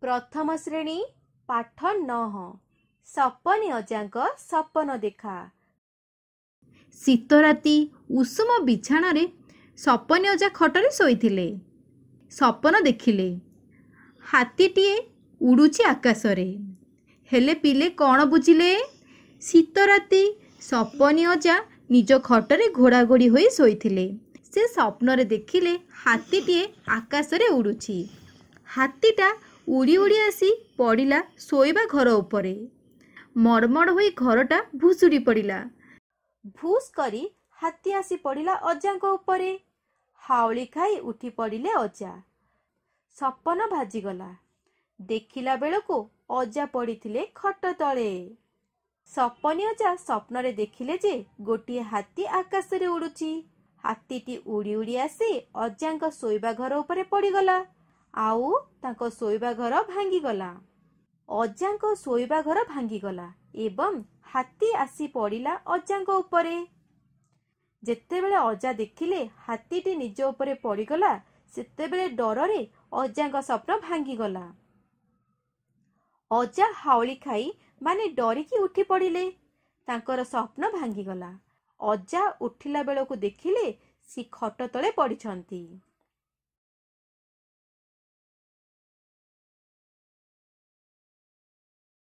प्रथम श्रेणी पाठ 9 सपनी अजाଙ୍କ सपन देखा। शीत राति उषुम बिछाणारे सपनी अजा खटरे शोइथिले। सपन देखिले हाथीटीए उड़ुची आकाशरे। हेले पिले कौन बुझिले? शीत राति सपनी अजा निज खटरे घोड़ाघोड़ी होई शोइथिले। से स्वप्नरे देखिले हाथीटीए आकाशरे उड़ुची। हाथीटा उड़ी उड़ी आसी पड़िला शोइबा घर उपरे। मड़मड़ होई घरटा भुसुड़ी पड़िला। भूस करी हाथी आसी पड़िला अजाଙ୍କ उपरे। हाउली खाई उठी पड़िले अजा। सपन भाजीगला। देखिला बेलको अजा पड़िथिले खट तले। सपनी अजा स्वप्नरे देखिले जे गोटिए हाथी आकाशरे उड़ुची। हाथीटी उड़ी उड़ी आसी अजाଙ୍କ शोइबा घर उपरे पड़िगला। आउ तांको शोइबा घर भांगीगला। अजाଙ୍କ शोइबा घर भांगीगला एवं हाथी आसी पड़िला अजाଙ୍କ उपरे। जेतेबेले अजा देखिले हाथीटी निज उपरे पड़िगला सेतेबेले डररे अजाଙ୍କ स्वप्न भांगीगला। अजा हाउली खाई माने डरिकी उठी पड़िले। तांकर स्वप्न भांगीगला। अजा उठिला बेलको देखिले सी खट तले पड़िछंती।